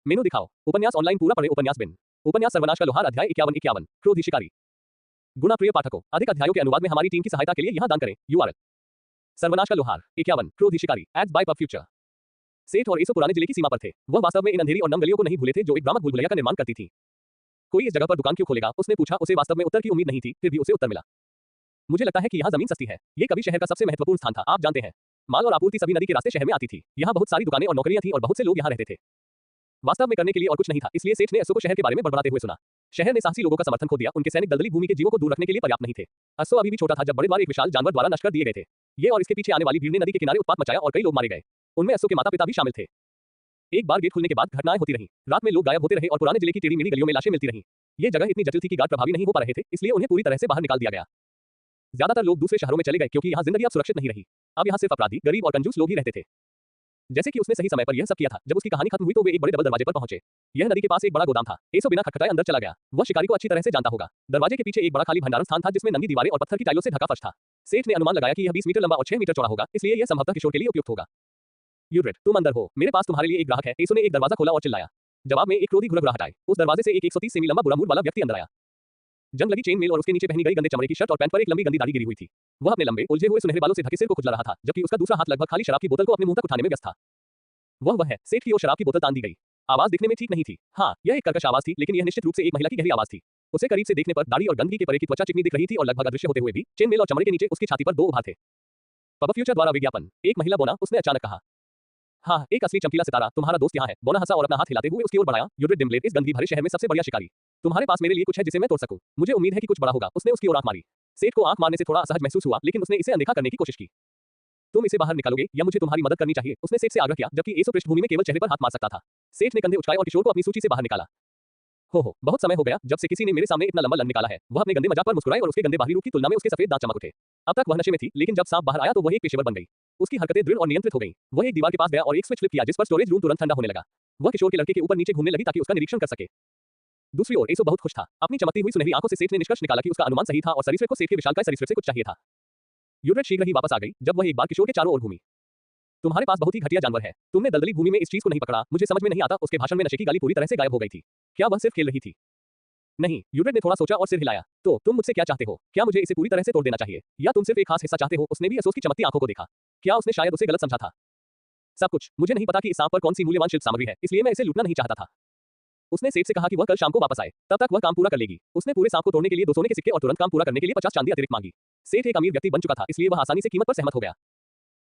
मेनू दिखाओ। उपन्यास ऑनलाइन पूरा पढ़े। उपन्यास बिन। उपन्यास सर्वनाश का लोहार अध्याय 51 क्रोधी शिकारी। गुना प्रिय पाठकों, अधिक अध्यायों के अनुवाद में हमारी टीम की सहायता के लिए यहां दान करें। यूआरएल सर्वनाश का लोहार 51 क्रोधी शिकारी एड्स बाय पब फ्यूचर। सेठ और एसो पुराने जिले की सीमा पर थे। वह वास्तव में इन अंधेरी और नम गलियों को नहीं भूले थे जो एक भ्रामक भूलभुलैया का निर्माण करती थी। कोई इस जगह पर दुकान क्यों खोलेगा, उसने पूछा। उसे वास्तव में उत्तर की उम्मीद नहीं थी, फिर भी उसे उत्तर मिला। मुझे लगता है कि यहाँ जमीन सस्ती है। ये कभी शहर का सबसे महत्वपूर्ण स्थान था। आप जानते हैं, माल और आपूर्ति सभी नदी के रास्ते शहर में आती थी। यहाँ बहुत सारी दुकानें और नौकरियां थीं और बहुत से लोग यहाँ रहते थे। वास्तव में करने के लिए और कुछ नहीं था, इसलिए सेठ ने एसो को शहर के बारे में बड़बड़ाते हुए सुना। शहर ने साहसी लोगों का समर्थन खो दिया। उनके सैनिक दलदली भूमि के जीवों को दूर रखने के लिए पर्याप्त नहीं थे। एसो अभी भी छोटा था जब बड़े द्वार एक विशाल जानवर द्वारा नष्ट कर दिए गए थे। ये और इसके पीछे आने वाली भीड़ ने नदी के किनारे उत्पात मचाया और कई लोग मारे गए। उनमें एसो के माता पिता भी शामिल थे। एक बार गेट खुलने के बाद घटनाएं होती रहीं। रात में लोग गायब होते रहे और पुराने जिले की टेढ़ी मेढ़ी गलियों में लाशें मिलती रहीं। ये जगह इतनी जटिल थी कि गार्ड प्रभावी नहीं हो पा रहे थे, इसलिए उन्हें पूरी तरह से बाहर निकाल दिया गया। ज्यादातर लोग दूसरे शहरों में चले गए क्योंकि यहाँ जिंदगी अब सुरक्षित नहीं रही। अब यहाँ सिर्फ अपराधी, गरीब और कंजूस लोग ही रहते थे। जैसे कि उसने सही समय पर यह सब किया था। जब उसकी कहानी खत्म हुई तो वे एक बड़े डबल दरवाजे पर पहुंचे। यह नदी के पास एक बड़ा गोदाम था। एसो बिना खटखटाए अंदर चला गया। वह शिकारी को अच्छी तरह से जानता होगा। दरवाजे के पीछे एक बड़ा खाली भंडारण स्थान था जिसमें नंगी दीवारें और पत्थर की टाइलों से ढका फर्श था। सेठ ने अनुमान लगाया कि यह 20 मीटर लंबा और 6 मीटर चौड़ा होगा, इसलिए यह संभवतः किशोर के लिए उपयुक्त होगा। यूड्रेट, तुम अंदर हो। मेरे पास तुम्हारे लिए एक ग्राहक है। एसो ने एक दरवाजा खोला और चिल्लाया। जवाब में एक क्रोधी घुरघुराहट आई। उस दरवाजे से एक 130 सेमी लंबा बुरा मूड वाला व्यक्ति अंदर आया। जंग लगी चेन मेल और उसके नीचे पहनी गई गंदे चमड़े की शर्ट और पैंट पर एक लंबी गंदी दाढ़ी गिरी हुई थी। वह अपने लंबे उलझे हुए सुनहरे बालों से ढके सिर को खुजला रहा था, जबकि उसका दूसरा हाथ लगभग खाली शराब की बोतल को अपने मुंह तक उठाने में व्यस्त था। वह है। सेठ की ओर शराब की बोतल तान दी गई। आवाज दिखने में ठीक नहीं थी। हाँ, यह एक कर्कश आवाज थी, लेकिन यह निश्चित रूप से एक महिला की गहरी आवाज थी। उसे करीब से देखने पर दाढ़ी और गंदगी के परे की त्वचा चिकनी दिख रही थी और लगभग अदृश्य होते हुए भी चेन मेल और चमड़े के नीचे उसकी छाती पर 2 उभार थे। पब फ्यूचर द्वारा विज्ञापन। एक महिला बोना, उसने अचानक कहा। हाँ, एक असली चमकीला सितारा, तुम्हारा दोस्त यहाँ है। बोना हंसा और अपना हाथ हिलाते हुए उसकी ओर बढ़ाया। यूड्रेट डिम्बलेट, इस गंदगी भरे शहर में सबसे बढ़िया शिकारी। तुम्हारे पास मेरे लिए कुछ है जिसे मैं तोड़ सकूं। मुझे उम्मीद है कि कुछ बड़ा होगा। उसने उसकी ओर आंख मारी। सेठ को आंख मारने से थोड़ा असहज महसूस हुआ, लेकिन उसने इसे अनदेखा करने की कोशिश की। तुम इसे बाहर निकालोगे या मुझे तुम्हारी मदद करनी चाहिए? उसने सेठ से आग्रह किया, जबकि एसो पृष्ठभूमि में केवल चेहरे पर हाथ मार सकता था। सेठ ने कंधे उचकाए और किशोर को अपनी सूची से बाहर निकाला। हो, बहुत समय हो गया जब से किसी ने मेरे सामने इतना लंबा लन निकाला है। वह अपने गंदे मजाक पर मुस्कुराए और उसके गंदे बाहरी रूप की तुलना में उसके सफेद दांत चमक उठे। अब तक वह नशे में थी, लेकिन जब सांप बाहर आया तो वह एक पेशेवर बन गई। उसकी हरकतें दृढ़ और नियंत्रित हो गईं। वह एक दीवार के पास गया और एक स्विच फ्लिप किया जिस पर स्टोरेज रूम तुरंत ठंडा होने लगा। वह किशोर के लड़के के ऊपर नीचे घूमने लगी ताकि उसका निरीक्षण कर सके। दूसरी ओर एसो बहुत खुश था। अपनी चमकती हुई सुनहरी आंखों से सेठ ने निष्कर्ष निकाला कि उसका अनुमान सही था और सरीसृप को सेठ के विशालकाय सरीसृप से कुछ चाहिए था। यूड्रेट शीघ्र ही वापस आ गई जब वह एक बार किशोर के चारों ओर घूमी। तुम्हारे पास बहुत ही घटिया जानवर है। तुमने दलदली भूमि में इस चीज को नहीं पकड़ा। मुझे समझ में नहीं आता। उसके भाषण में नशे की गाली पूरी तरह से गायब हो गई थी। क्या वह सिर्फ खेल रही थी? नहीं, यूड्रेट ने थोड़ा सोचा और सिर हिलाया। तो तुम मुझसे क्या चाहते हो? क्या मुझे इसे पूरी तरह से तोड़ देना चाहिए या तुम सिर्फ एक खास हिस्सा चाहते हो? उसने भी एसोस की चमकती आंखों को देखा। क्या उसने शायद उसे गलत समझा था? सब कुछ। मुझे नहीं पता कि इस सांप पर कौन सी मूल्यवान शिल्प सामग्री है, इसलिए मैं इसे लूटना नहीं चाहता था। उसने सेठ से कहा कि वह कल शाम को वापस आए, तब तक वह काम पूरा कर लेगी। उसने पूरे सांप को तोड़ने के लिए 2 सोने के सिक्के और तुरंत काम पूरा करने के लिए 50 चांदी अतिरिक्त मांगी। सेठ एक अमीर व्यक्ति बन चुका था, इसलिए वह आसानी से कीमत पर सहमत हो गया।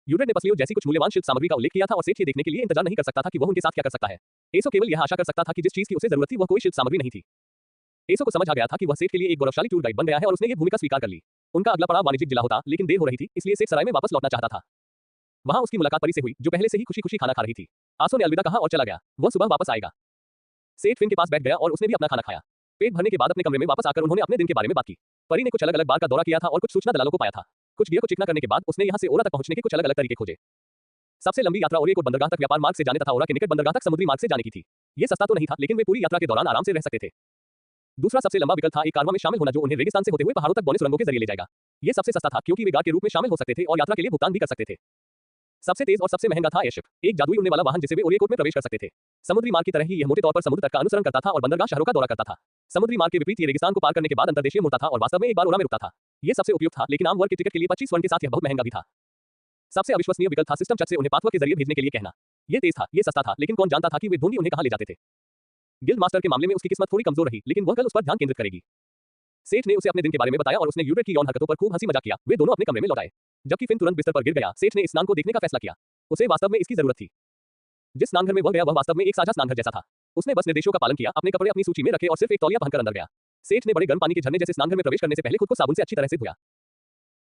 यूड्रेट ने पसलियों जैसी कुछ मूल्यवान शिल्प सामग्री का उल्लेख किया था और सेठ ये देखने के लिए इंतजार नहीं कर सकता था कि वह उनके साथ क्या कर सकता है। एसो केवल यह आशा कर सकता था कि जिस चीज की उसे जरूरत थी वह कोई शिल्प सामग्री नहीं थी। एसो को समझ आ गया था कि वह सेठ के लिए एक गौरवशाली टूर गाइड बन गया है और उसने ये भूमिका स्वीकार कर ली। उनका अगला पड़ाव वाणिज्यिक जिला होता, लेकिन देर हो रही थी, इसलिए सेठ सराय में वापस लौटना चाहता था। वहां उसकी मुलाकात परी से हुई, जो पहले से ही खुशी-खुशी खाना खा रही थी। आसो ने अलविदा कहा और चला गया। वह सुबह वापस आएगा। सेठ फिन के पास बैठ गया और उसने भी अपना खाना खाया। पेट भरने के बाद अपने कमरे में वापस आकर उन्होंने अपने दिन के बारे में बात की। परी ने कुछ अलग-अलग बार का दौरा किया था और कुछ सूचना दलालों को पाया था। कुछ गियर को चिकना करने के बाद उसने यहां से ओरा तक पहुंचने के कुछ अलग-अलग तरीके खोजे। सबसे लंबी यात्रा ओरेकोट बंदरगाह तक व्यापार मार्ग से जाने तथा ओरा के निकट बंदरगाह तक समुद्री मार्ग से जाने की थी। ये सस्ता तो नहीं था, लेकिन वे पूरी यात्रा के दौरान आराम से रह सकते थे। दूसरा सबसे लंबा विकल्प था एक कारवां में शामिल होना जो उन्हें रेगिस्तान से होते हुए पहाड़ों तक बौने सुरंगों के जरिए ले जाएगा। ये सबसे सस्ता था क्योंकि वे गार्ड के रूप में शामिल हो सकते थे और यात्रा के लिए भुगतान भी कर सकते थे। सबसे तेज और सबसे महंगा था एयरशिप, एक जादुई उड़ने वाला वाहन जिसे वे ओरेकोट में प्रवेश कर सकते थे। समुद्री मार्ग की तरह ही यह मोटे तौर पर समुद्र तट का अनुसरण करता था और बंदरगाह शहरों का दौरा करता था। समुद्री मार्ग के विपरीत ये रेगिस्तान को पार करने के बाद अंतर्देशीय मुड़ता था और वास्तव में एक बार ओरा में रुकता था। ये सबसे उपयुक्त था, लेकिन आम वर्ग के टिकट के लिए 25 स्वर्ण के साथ यह बहुत महंगा भी था। सबसे अविश्वसनीय विकल्प था सिस्टम चक से उन्हें पाथवर्क के जरिए भेजने के लिए कहना। ये तेज था, ये सस्ता था, लेकिन कौन जानता था कि वे ढूंढी उन्हें कहां ले जाते थे। गिल्ड मास्टर के मामले में उसकी किस्मत थोड़ी कमजोर रही, लेकिन वह कल उस पर ध्यान केंद्रित करेगी। सेठ ने उसे अपने दिन के बारे में बताया और उसने यूड्रेट की यौन हरकतों पर खूब हंसी मजाक किया। वे दोनों अपने कमरे में लौट आए। जबकि फिन तुरंत बिस्तर पर गिर गया, सेठ ने इस स्नान को देखने का फैसला किया। उसे वास्तव में इसकी जरूरत थी। जिस स्नानघर में वह गया वह वास्तव में एक साझा स्नानघर जैसा था। उसने बस निर्देशों का पालन किया, अपने कपड़े अपनी सूची में रखे और सिर्फ एक तौलिया पहनकर अंदर गया। सेठ ने बड़े गर्म पानी के झरने जैसे स्नानघर में प्रवेश करने से पहले खुद को साबुन से अच्छी तरह से धोया।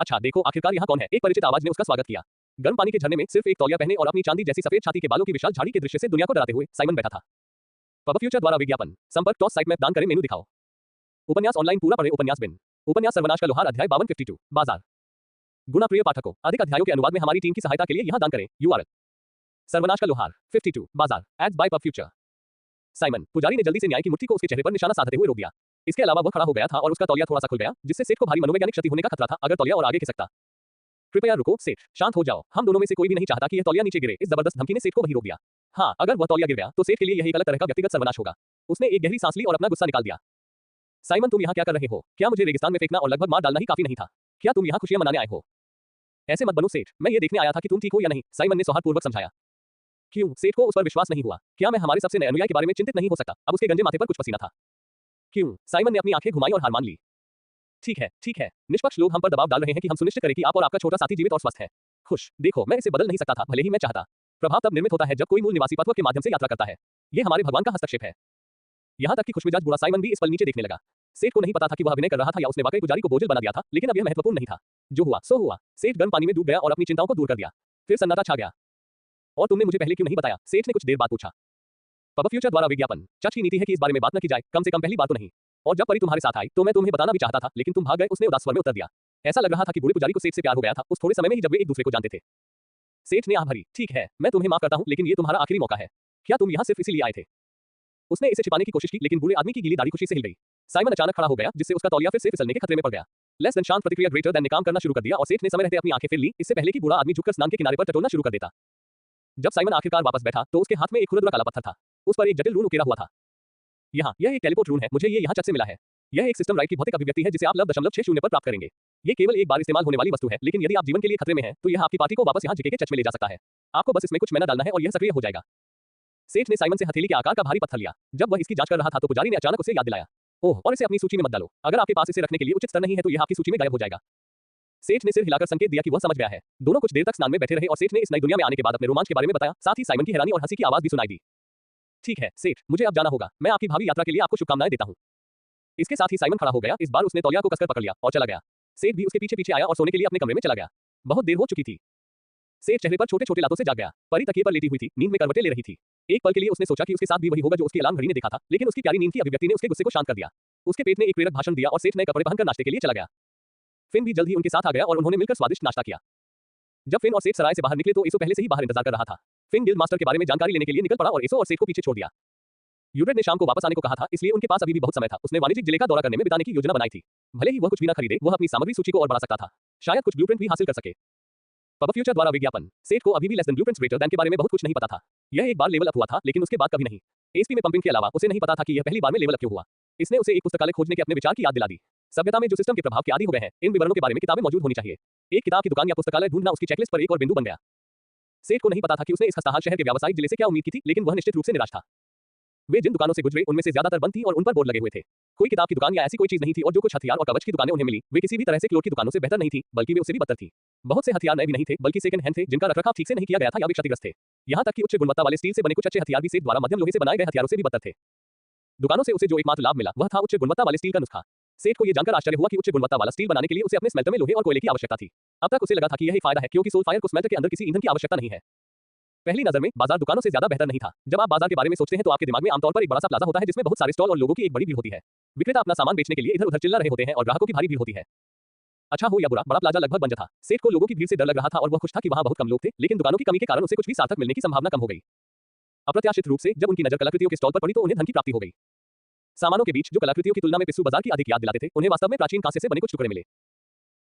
अच्छा देखो, आखिरकार यहाँ कौन है? एक परिचित आवाज ने उसका स्वागत किया। गर्म पानी के झरने में सिर्फ एक तौलिया पहने और अपनी चांदी जैसी सफेद छाती के बालों की विशाल झाड़ी के दृश्य से दुनिया को डराते हुए साइमन बैठा था। पब फ्यूचर द्वारा विज्ञापन। संपर्क टॉस साइट में दान करें। मेनू दिखाओ। उपन्यास ऑनलाइन पूरा पढ़े। उपन्यास बिन। उपन्यास सर्वनाश का लोहार अध्याय 52 बाजार। गुना प्रिय पाठकों, अधिक अध्यायों के अनुवाद में हमारी टीम की सहायता के लिए यहां दान करें। यूआरएल सर्वनाश का लोहार 52 बाजार एड्स बाय पब फ्यूचर। साइमन। पुजारी ने जल्दी से न्याय की मुट्ठी को उसके चेहरे पर निशाना साधते हुए रोक दिया। इसके अलावा वह खड़ा हो गया था और उसका तौलिया थोड़ा सा खुल गया, जिससे सेठ को भारी मनोवैज्ञानिक क्षति होने का खतरा था अगर तौलिया और आगे खिसकता। कृपया रुको सेठ, शांत हो जाओ। हम दोनों में से कोई भी नहीं चाहता कि यह तौलिया नीचे गिरे। इस जबरदस्त धमकी ने सेठ को वहीं रोक दिया। हाँ, अगर वह तौलिया गिर गया तो सेठ के लिए यह एक अलग तरह का व्यक्तिगत सर्वनाश होगा। उसने एक गहरी सांस ली और अपना गुस्सा निकाल दिया। साइमन, तुम यहाँ क्या कर रहे हो? क्या मुझे रेगिस्तान में फेंकना और लगभग मार डालना ही काफी नहीं था? क्या तुम यहाँ खुशियां मनाने आए हो? ऐसे मत बनो सेठ, मैं ये देखने आया था कि तुम ठीक हो या नहीं, साइमन ने सौहार्दपूर्वक समझाया। क्यों? सेठ को उस पर विश्वास नहीं हुआ। क्या मैं हमारे सबसे नए अनुयायी के बारे में चिंतित नहीं हो सकता? अब उसके गंजे माथे पर कुछ पसीना था। क्यों? साइमन ने अपनी आंखें घुमाई और हार मान ली। ठीक है, ठीक है। निष्पक्ष लोग हम पर दबाव डाल रहे हैं कि हम सुनिश्चित करें कि आप और आपका छोटा साथी जीवित और स्वस्थ है। खुश। देखो, मैं इसे बदल नहीं सकता था, भले ही मैं चाहता। प्रभाव तब निर्मित होता है जब कोई मूल निवासी पथवक के माध्यम से यात्रा करता है। ये हमारे भगवान का हस्तक्षेप है। यहाँ तक कि खुशमिजाज बूढ़ा साइमन भी इस पल नीचे देखने लगा। सेठ को नहीं पता था कि वह अभिनय कर रहा था या उसने वाकई पुजारी को बोझिल बना दिया था, लेकिन अब यह महत्वपूर्ण नहीं था। जो हुआ सो हुआ। सेठ गर्म पानी में डूब गया और अपनी चिंताओं को दूर कर दिया। फिर सन्नाटा छा गया। और तुमने मुझे पहले क्यों नहीं बताया? सेठ ने कुछ देर बाद पूछा। पब फ्यूचर द्वारा विज्ञापन। चर्च की नीति है कि इस बारे में बात न की जाए, कम से कम पहली बार तो नहीं। और जब परी तुम्हारे साथ आई तो मैं तुम्हें बताना भी चाहता था, लेकिन तुम भाग गए, उसने उदास स्वर में उत्तर दिया। ऐसा लग रहा था कि बूढ़े पुजारी को सेठ से प्यार हो गया था, उस थोड़े समय में ही जब वे एक दूसरे को जानते थे। सेठ ने आह भरी। ठीक है, मैं तुम्हें माफ करता हूं, लेकिन ये तुम्हारा आखिरी मौका है। क्या तुम यहाँ सिर्फ इसीलिए आए थे? उसने इसे छिपाने की कोशिश की, लेकिन बूढ़े आदमी की गीली दाढ़ी खुशी से हिल गई। साइमन अचानक खड़ा हो गया, जिससे उसका तौलिया फिर से फिसलने के खतरे में पड़ गया। लेस देन शांत प्रतिक्रिया ग्रेटर देन ने काम करना शुरू कर दिया और सेठ ने समय रहते अपनी आंखें फेर ली, इससे पहले कि बूढ़ा आदमी झुककर स्नान के किनारे पर टटोलना शुरू कर देता। जब साइमन आखिरकार वापस बैठा तो उसके हाथ में एक खुरदुरा काला पत्थर था। उस पर एक जटिल रून उकेरा हुआ था। यहाँ, यह एक टेलीपोर्ट रून है, मुझे ये यहाँ चट से मिला है। यह एक सिस्टम राइट की भौतिक अभिव्यक्ति है जिसे आप लव.60 पर प्राप्त करेंगे। ये केवल एक बार इस्तेमाल होने वाली वस्तु है, लेकिन यदि आप जीवन के लिए खतरे में हैं, तो यह आपकी पार्टी को वापस यहाँ जीके के चच में ले जा सकता है। आपको बस इसमें कुछ मैना डालना है और यह सक्रिय हो जाएगा। सेठ ने साइमन से हथेली के आकार का भारी पत्थर लिया। जब वह इसकी जांच कर रहा था तो पुजारी ने अचानक उसे याद दिलाया। ओह, और इसे अपनी सूची में मत डालो। अगर आपके पास इसे रखने के लिए उचित स्तर नहीं है तो यह आपकी सूची में गायब हो जाएगा। सेठ ने सिर हिलाकर संकेत दिया कि वह समझ गया है। दोनों कुछ देर तक स्नान में बैठे रहे और सेठ ने इस नई दुनिया में आने के बाद अपने रोमांच के बारे में बताया, साथ ही साइमन की हैरानी और हंसी की आवाज भी सुनाई दी। ठीक है सेठ, मुझे अब जाना होगा। मैं आपकी भावी यात्रा के लिए आपको शुभकामनाएं देता हूँ। इसके साथ ही साइमन खड़ा हो गया। इस बार उसने तौलिया को कसकर पकड़ लिया और चला गया। सेठ भी उसके पीछे पीछे आया और सोने के लिए अपने कमरे में चला गया। बहुत देर हो चुकी थी। सेठ चेहरे पर छोटे छोटे लातों से जाग गया। परी तकिए पर लेटी हुई थी, नींद में करवटें ले रही थी। एक पल के लिए उसने सोचा कि उसके साथ भी वही होगा जो उसकी अलार्म घड़ी ने देखा था, लेकिन उसकी प्यारी नींद की अभिव्यक्ति ने उसके गुस्से को शांत कर दिया। उसके पेट ने एक प्रेरक भाषण दिया और सेठ नए कपड़े पहनकर नाश्ते के लिए चला गया। फिन भी जल्द ही उनके साथ आ गया और उन्होंने मिलकर स्वादिष्ट नाश्ता किया। जब फिन और सेठ सराय से बाहर निकले तो एसो पहले से ही बाहर इंतजार कर रहा था। फिन गिल्ड मास्टर के बारे में जानकारी लेने के लिए निकल पड़ा और एसो और सेठ को पीछे छोड़ दिया। यूड्रेड ने शाम को वापस आने को कहा था, इसलिए उनके पास अभी भी बहुत समय था। उसने वाणिज्यिक जिले का दौरा करने में बिताने की योजना बनाई थी। भले ही वह कुछ भी न खरीदे, वह अपनी सामग्री सूची को और बढ़ा सकता था। शायद कुछ ब्लूप्रिंट भी हासिल कर सके। पब फ्यूचर द्वारा विज्ञापन। सेठ को अभी भी less than blueprints greater than के बारे में बहुत कुछ नहीं पता था। यह एक बार लेवल अप हुआ था, लेकिन उसके बाद कभी नहीं। एसपी में पंपिंग के अलावा उसे नहीं पता था कि यह पहली बार में लेवल अप क्यों हुआ। इसने उसे एक पुस्तकालय खोजने के अपने विचार की याद दिला दी। सभ्यता में जो सिस्टम के प्रभाव के आदी हो गए हैं, इन विवरणों के बारे में किताबें मौजूद होनी चाहिए। एक किताब की दुकान या पुस्तकालय ढूंढना उसकी चेकलिस्ट पर एक और बिंदु बन गया। सेठ को नहीं पता था कि उसने इस खस्ताहाल शहर के व्यावसायिक जिले से क्या उम्मीद की थी, लेकिन वह निश्चित रूप से निराश था। वे जिन दुकानों से गुजरे उनमें से ज्यादातर बंद थी और उन पर बोर्ड लगे हुए थे। कोई किताब की दुकान या ऐसी कोई चीज नहीं थी और जो कुछ हथियार और कवच की दुकानें उन्हें मिली, वे किसी भी तरह से क्लोथ की दुकानों से बेहतर नहीं थी, बल्कि वे उससे भी बदतर थी। बहुत से हथियार नए भी नहीं थे, बल्कि सेकंड हैंड थे, जिनका रखरखाव ठीक से नहीं किया गया था या वे क्षतिग्रस्त थे। यहाँ तक कि उच्च गुणवत्ता वाले स्टील से बने कुछ अच्छे हथियार भी सेठ द्वारा मध्यम लोहे से बनाए गए हथियारों से भी बदतर थे। दुकानों से उसे जो एकमात्र लाभ मिला वह था उच्च गुणवत्ता वाले स्टील का नुस्खा। सेठ को यह जानकर आश्चर्य हुआ कि उच्च गुणवत्ता वाला स्टील बनाने के लिए उसे अपने स्मेल्टर में लोहे और कोयले की आवश्यकता थी। अब तक उसे लगा था कि यह एक फायदा है, क्योंकि सोल फायर को स्मेल्टर के अंदर किसी ईंधन की आवश्यकता नहीं है। पहली नजर में बाजार दुकानों से ज्यादा बेहतर नहीं था। जब आप बाजार के बारे में सोचते हैं तो आपके दिमाग में आमतौर पर एक बड़ा सा प्लाजा होता है जिसमें बहुत सारे स्टॉल और लोगों की एक बड़ी भीड़ होती है। विक्रेता अपना सामान बेचने के लिए इधर उधर चिल्ला रहे होते हैं और ग्राहकों की भारी भीड़ होती है। अच्छा हो या बुरा, बड़ा प्लाजा लगभग बंद था। सेठ को लोगों की भीड़ से डर लग रहा था और वह खुश था कि वहां बहुत कम लोग थे, लेकिन दुकानों की कमी के कारण उसे कुछ भी सार्थक मिलने की संभावना कम हो गई। अप्रत्याशित रूप से जब उनकी नजर कलाकृतियों के स्टॉल पर पड़ी तो उन्हें धन की प्राप्ति हो गई। सामानों के बीच जो कलाकृतियों की तुलना में पिस्सू बाजार की अधिक याद दिलाते थे, उन्हें वास्तव में प्राचीन कांसे से बने कुछ टुकड़े मिले।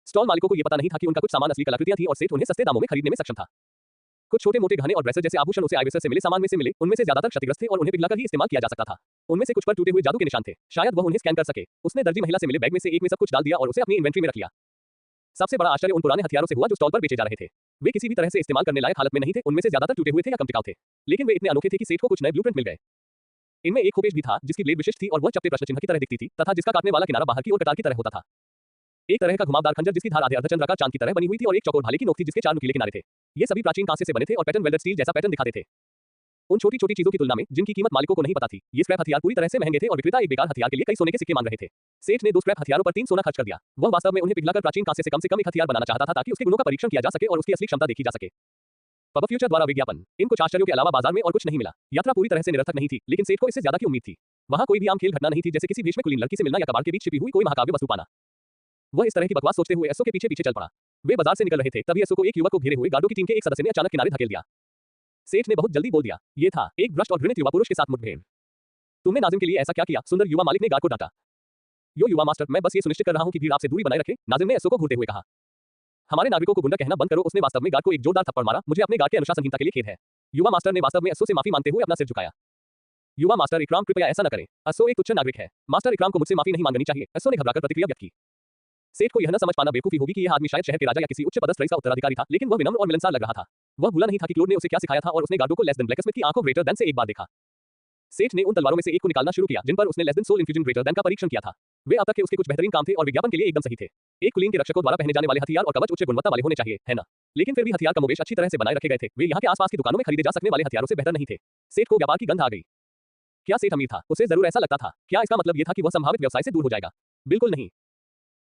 स्टॉल मालिकों को यह पता नहीं था कि उनका कुछ सामान असली कलाकृतियां थी और सेठ उन्हें सस्ते दामों में खरीदने में सक्षम था। कुछ छोटे मोटे गहने और ड्रेसर जैसे आभूषण उसे आइवेसर से मिले सामान में से मिले, उनमें से ज्यादातर क्षतिग्रस्त थे और उन्हें पिघलाकर ही इस्तेमाल किया जा सकता था। उनमें से कुछ पर टूटे हुए जादू के निशान थे, शायद वह उन्हें स्कैन कर सके। उसने दर्जी महिला से मिले बैग में से एक में सब कुछ डाल दिया और उसे अपनी इन्वेंट्री में रख लिया। सबसे बड़ा आश्चर्य उन पुराने हथियारों से हुआ जो स्टॉल पर बेचे जा रहे थे। वे किसी भी तरह से इस्तेमाल करने लायक हालत में नहीं थे, उनमें से ज्यादातर टूटे हुए थे या कम टिकाऊ थे, लेकिन वे इतने अनोखे थे कि सेठ को कुछ नए ब्लूप्रिंट मिल गए। इनमें एक खोपेश भी था जिसकी ब्लेड विशिष्ट थी और वह चपटे प्रश्न चिन्ह की तरह दिखती थी तथा जिसका काटने वाला किनारा बाहर की ओर कटार की तरह होता था। एक तरह का घुमावदार खंजर जिसकी धार आधे अर्धचंद्राकार चांद की तरह बनी हुई थी और एक चौकोर भाले की नोक थी जिसके 4 नुकीले किनारे थे। ये सभी प्राचीन कांसे से बने थे और पैटर्न वेल्डेड स्टील जैसा पैटर्न दिखाते थे। उन छोटी छोटी चीजों की तुलना में जिनकी कीमत मालिकों को नहीं पता थी, ये स्क्रैप हथियार पूरी तरह से महंगे थे और विक्रेता एक बेकार हथियार के लिए कई सोने के सिक्के मांग रहे थे। सेठ ने 2 स्क्रैप हथियारों पर 3 सोना खर्च कर दिया। वह वास्तव में उन्हें पिघलाकर प्राचीन कांसे से कम एक हथियार बनाना चाहता था ताकि उसके गुणों का परीक्षण किया जा सके और उसकी असली क्षमता देखी जा सके। पब फ्यूचर द्वारा विज्ञापन। इन कुछ आश्चर्यों के अलावा बाजार में और कुछ नहीं मिला। यात्रा पूरी तरह से निरर्थक नहीं थी, लेकिन सेठ को इससे ज्यादा की उम्मीद थी। वहां कोई भी आम खेल घटना नहीं थी, जैसे किसी भीष्म कुलीन लड़की से मिलना या कबाड़ के बीच छिपी हुई कोई महाकाव्य वस्तु पाना। वह इस तरह की बकवास सोचते हुए एसओ के पीछे पीछे चल पड़ा। वे बाजार से निकल रहे थे, तभी एसओ को एक युवक को घेरे हुए गार्डों की टीम के एक सदस्य ने अचानक किनारे धकेल दिया। सेठ ने बहुत जल्दी बोल दिया, ये था एक भ्रष्ट और घृणित युवा पुरुष के साथ मुठभेड़। तुमने नाजिम के लिए ऐसा क्या किया? सुंदर युवा मालिक ने गार्ड को डांटा। यो युवा मास्टर, मैं बस ये सुनिश्चित कर रहा हूं कि भीड़ आपसे दूरी बनाए रखे, नाजिम ने एसओ को घूरते हुए कहा। हमारे नागरिकों को गुंडा कहना बंद करो। उसने वास्तव में गार्ड को एक जोरदार थप्पड़ मारा। मुझे अपने गार्ड के अनुशासनहीनता के लिए खेद है। युवा मास्टर ने वास्तव में अश्व से माफी मांगते हुए अपना सिर झुकाया। युवा मास्टर इकराम, कृपया ऐसा न करें। अश्व एक तुच्छ नागरिक है। मास्टर इकराम को मुझसे माफी नहीं मांगनी चाहिए। अश्व ने घबराकर प्रतिक्रिया व्यक्त की। सेठ को यह न समझ पाना बेवकूफी होगी कि यह आदमी शायद शहर के राजा या किसी उच्च पदस्थ रईस का उत्तराधिकारी था, लेकिन वह विनम्र और मिलनसार लग रहा था। वह भूला नहीं था कि क्लोड ने उसे क्या सिखाया था और उसने गार्डो को लेस देन ब्लैकस्मिथ की आंखों ग्रेटर देन से एक बार देखा। सेठ ने उन तलवारों में से एक को निकालना शुरू किया जिन पर उसने less than sol infusion greater than का परीक्षण किया था। वे अब तक के उसके कुछ बेहतरीन काम थे और विज्ञापन के लिए एकदम सही थे। एक कुलीन के रक्षकों द्वारा पहने जाने वाले हथियार और कवच उच्च गुणवत्ता वाले होने चाहिए, है ना? लेकिन फिर भी हथियार कमोबेश अच्छी तरह से बनाए रखे गए थे। वे यहाँ के आसपास की दुकानों में खरीदे जा सकने वाले हथियारों से बेहतर नहीं थे। सेठ को व्यापार की गंध आ गई। क्या सेठ अमीर था? उसे जरूर ऐसा लगता था। क्या इसका मतलब यह था कि वह संभावित व्यवसाय से दूर हो जाएगा? बिल्कुल नहीं।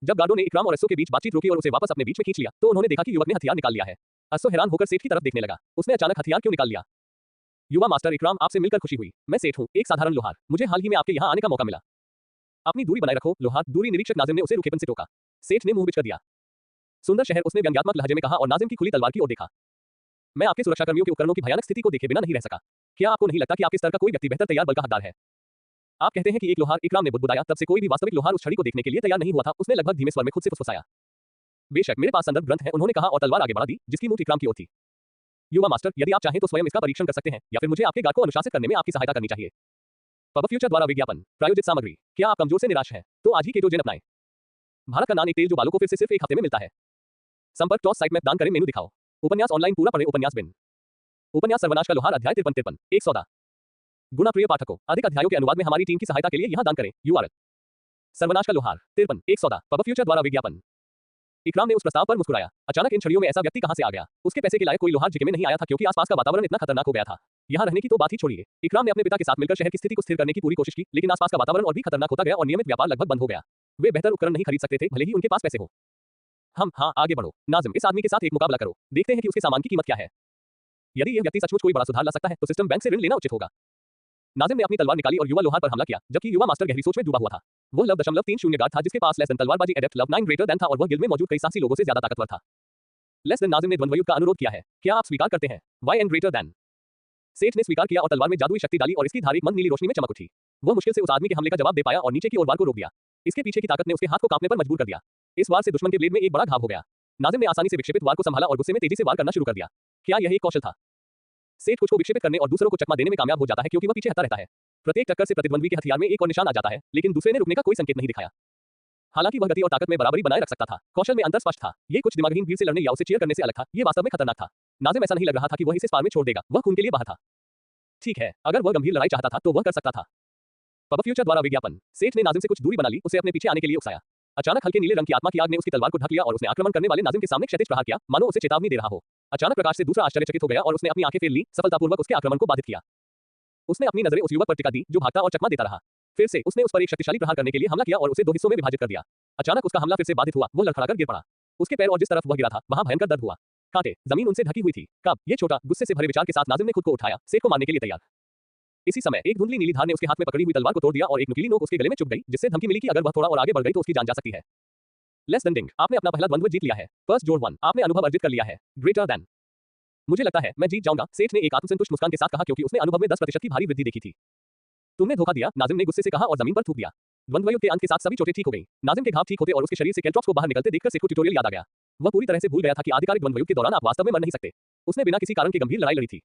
जब गार्डो ने इकराम और अश्व के बीच बातचीत रोकी और उसे वापस अपने बीच में खींच लिया, तो उन्होंने देखा कि युवक ने हथियार निकाल लिया है। अश्व हैरान होकर सेठ की तरफ देखने लगा। उसने अचानक हथियार क्यों निकाल लिया? युवा मास्टर इकराम, आपसे मिलकर खुशी हुई। मैं सेठ हूँ, एक साधारण लोहार। मुझे हाल ही में आपके यहाँ आने का मौका मिला। अपनी दूरी बनाए रखो लोहार। दूरी निरीक्षक नाजिम ने उसे रुखेपन से टोका। सेठ ने मुंह बिचकर दिया। सुंदर शहर, उसने व्यंग्यात्मक लहजे में कहा और नाजिम की खुली तलवार की ओर देखा। मैं आपके सुरक्षाकर्मियों के उपकरणों की भयानक स्थिति को देखे बिना नहीं रह सका। क्या आपको नहीं लगता कि आपके स्तर का कोई व्यक्ति बेहतर तैयार बल का हकदार है? आप कहते हैं कि एक लोहार, इकराम ने बुदबुदाया। तब से कोई भी वास्तविक लोहार उस छड़ी को देखने के लिए तैयार नहीं हुआ था। उसने लगभग धीमे स्वर में खुद से फुसफुसाया। बेशक मेरे पास संदर्भ ग्रंथ है, उन्होंने कहा और तलवार आगे बढ़ा दी जिसकी मुंह इकराम की ओर थी। युवा मास्टर, यदि आप चाहें तो स्वयं इसका परीक्षण कर सकते हैं या फिर मुझे आपके गार्ड को अनुशासित करने में आपकी सहायता करनी चाहिए। पब फ्यूचर द्वारा विज्ञापन प्रायोजित सामग्री। क्या आप कमजोर से निराश हैं? तो आज ही केटोजेन अपनाएं। भारत का नान एक तेल जो बालों को फिर से सिर्फ एक हफ्ते में मिलता है। संपर्क टॉस साइट में दान करें, मेनू दिखाओ। उपन्यास ऑनलाइन पूरा पढ़ें। उपन्यास बिन उपन्यास सर्वनाश का लोहार अध्याय 53 एक सौदा। गुना प्रिय पाठकों, अधिक अध्यायों के अनुवाद में हमारी टीम की सहायता के लिए यहां दान करें। यूआरएल सर्वनाश का लोहार 53 एक सौदा। पब फ्यूचर द्वारा विज्ञापन। इकराम ने उस प्रस्ताव पर मुस्कुराया। अचानक इन छड़ियों में ऐसा व्यक्ति कहां से आ गया? उसके पैसे के लायक कोई लोहार जिके में नहीं आया था क्योंकि आसपास का वातावरण इतना खतरनाक हो गया था। यहां रहने की तो बात ही छोड़िए। इकराम ने अपने पिता के साथ मिलकर शहर की स्थिति को स्थिर करने की पूरी कोशिश की, लेकिन आसपास का वातावरण और भी खतरनाक होता गया और नियमित व्यापार लगभग बंद हो गया। वे बेहतर उपकरण नहीं खरीद सकते थे, भले ही उनके पास पैसे हो। हाँ, आगे बढ़ो। नाजिम, इस आदमी के साथ एक मुकाबला करो। देखते हैं कि उसके सामान की कीमत क्या है। यदि यह व्यक्ति सचमुच कोई बड़ा सुधार ला सकता है तो सिस्टम बैंक से ऋण लेना उचित होगा। नाजिम ने अपनी तलवार निकाली और युवा लोहार पर हमला किया, जबकि युवा मास्टर गहरी सोच में डूबा हुआ था। वह लव 0.30 गार्ड था जिसके पास लेस देन तलवारबाजी एडेप्ट लव 9 ग्रेटर देन था और वह गिल्ड में मौजूद कई साहसी लोगों से ज्यादा ताकतवर था। लेस देन नाजिम ने द्वंद्वयुद्ध का अनुरोध किया है। क्या आप स्वीकार करते हैं? Y N greater than. सेठ ने स्वीकार किया और तलवार में जादुई शक्ति डाली और इसकी धार एक मंद नीली रोशनी में चमक उठी। वह मुश्किल से उस आदमी के हमले का जवाब दे पाया और नीचे की ओर वार को रोक दिया। इसके पीछे की ताकत ने उसके हाथ को कांपने पर मजबूर कर दिया। इस वार से दुश्मन के ब्लेड में एक बड़ा घाव हो गया। नाजिम ने आसानी से विक्षेपित वार को संभाला और गुस्से में तेजी से वार करना शुरू कर दिया। क्या यह एक कौशल था? सेठ कुछ को विक्षेपित करने और दूसरों को चकमा देने में कामयाब हो जाता है क्योंकि वह पीछे हटता रहता है। प्रत्येक टक्कर से प्रतिद्वंद्वी के हथियार में एक और निशान आ जाता है, लेकिन दूसरे ने रुकने का कोई संकेत नहीं दिखाया। हालांकि वह गति और ताकत में बराबरी बनाए रख सकता था। कौशल में अंतर स्पष्ट था। ये कुछ दिमागहीन भीड़ से लड़ने या उसे चीयर करने से अलग था। ये वास्तव में खतरनाक था। नाजिम ऐसा नहीं लग रहा था कि वह इसे इस पार में छोड़ देगा। वह खून के लिए बाहर था। ठीक है, अगर वह गंभीर लड़ाई चाहता था तो वह कर सकता था। पब फ्यूचर द्वारा विज्ञापन। सेठ ने नाजिम से कुछ दूरी बना ली, उसे अपने पीछे आने के लिए उकसाया। अचानक हल्के नीले रंग की आत्मा की आग ने उसकी तलवार को ढक लिया और उसने आक्रमण करने वाले नाजिम के सामने क्षैतिज प्रहार किया, मानो उसे चेतावनी दे रहा हो। अचानक प्रकाश से दूसरा आश्चर्यचकित हो गया और उसने अपनी आंखें फेर ली, सफलतापूर्वक उसके आक्रमण को बाधित किया। उसने अपनी नजरें उस युवक पर टिका दी जो भागता और चकमा देता रहा। फिर से उसने उस पर एक शक्तिशाली प्रहार करने के लिए हमला किया और उसे दो हिस्सों में विभाजित कर दिया। अचानक उसका हमला फिर से बाधित हुआ। वह लड़खड़ाकर गिर पड़ा। उसके पैर और जिस तरफ वह गिरा था वहां भयंकर दर्द हुआ। कांटे, जमीन उनसे ढकी हुई थी। कब? ये छोटा, गुस्से से भरे विचार के साथ नाजिम ने खुद को उठाया, सेठ को मारने के लिए तैयार। इसी समय एक धुंधली नीली धार ने उसके हाथ में पकड़ी हुई तलवार को तोड़ दिया और एक नुकीली नोक उसके गले में चुभ गई, जिससे धमकी मिली कि अगर वह थोड़ा और आगे बढ़ गई तो उसकी जान जा सकती है। लेस देन डिंग, आपने अपना पहला द्वंद्व जीत लिया है। फर्स्ट जोड़ 1, आपने अनुभव अर्जित कर लिया है। Greater than. मुझे लगता है मैं जीत जाऊंगा, सेठ ने एक आत्मसंतुष्ट मुस्कान के साथ कहा क्योंकि उसने अनुभव में 10% की भारी वृद्धि देखी थी। तुमने धोखा दिया, नाजिम ने गुस्से से कहा और जमीन पर थूक दिया। द्वंद्वयुद्ध के अंत के साथ सभी चोटें ठीक हो गईं। नाजिम के घाव ठीक होते और उसके शरीर से कैल्ट्रॉप्स को बाहर निकलते देखकर सेठ को ट्यूटोरियल याद आ गया। वह पूरी तरह से भूल गया था कि आधिकारिक द्वंद्वयुद्ध के दौरान आप वास्तव में मर नहीं सकते। उसने बिना किसी कारण के गंभीर लड़ाई लड़ी थी।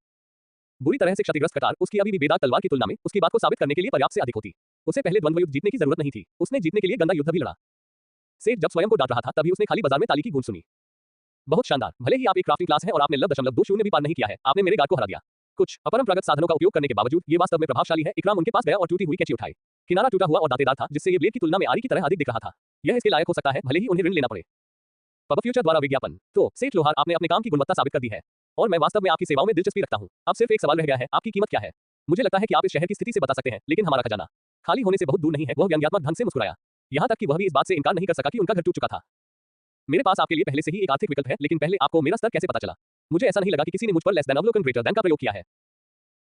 बुरी तरह से क्षतिग्रस्त कटार उसकी अभी भी बेदाग तलवार की तुलना में उसकी बात को साबित करने के लिए पर्याप्त से अधिक होती। उसे पहले द्वंद्वयुद्ध जीतने की जरूरत नहीं थी, उसने जीतने के लिए गंदा युद्ध भी लड़ा। सेठ जब स्वयं को डांट रहा था तभी उसने खाली बाजार में ताली की गूंज सुनी। बहुत शानदार, भले ही आप एक क्राफ्टिंग क्लास हैं और आपने लव 0.20 भी पार नहीं किया है, आपने मेरे गार्ड को हरा दिया। कुछ अपरंपरागत साधनों का उपयोग करने के बावजूद ये वास्तव में प्रभावशाली है। इकराम उनके पास गया और टूटी हुई कैंची उठाई। किनारा टूटा हुआ और दांतेदार था जिससे ये ब्लेड की तुलना में आरी की तरह अधिक दिख रहा था। यह इसके लायक हो सकता है, भले ही उन्हें ऋण लेना पड़े। पब फ्यूचर द्वारा विज्ञापन। तो सेठ लोहार, आपने अपने काम की गुणवत्ता साबित कर दी है और मैं वास्तव में आपकी सेवाओं में दिलचस्पी रखता हूं। अब सिर्फ एक सवाल रह गया है, आपकी कीमत क्या है? मुझे लगता है कि आप इस शहर की स्थिति से बता सकते हैं, लेकिन हमारा खजाना खाली होने से बहुत दूर नहीं है। वह व्यंग्यात्मक ढंग से मुस्कुराया। यहां तक कि वह भी इस बात से इनकार नहीं कर सका कि उनका घर टूट चुका था। मेरे पास आपके लिए पहले से ही एक आर्थिक विकल्प है, लेकिन पहले आपको मेरा स्तर कैसे पता चला? मुझे ऐसा नहीं लगा कि किसी ने मुझ पर लेस देन अवलोकन ग्रेटर देन का प्रयोग किया है।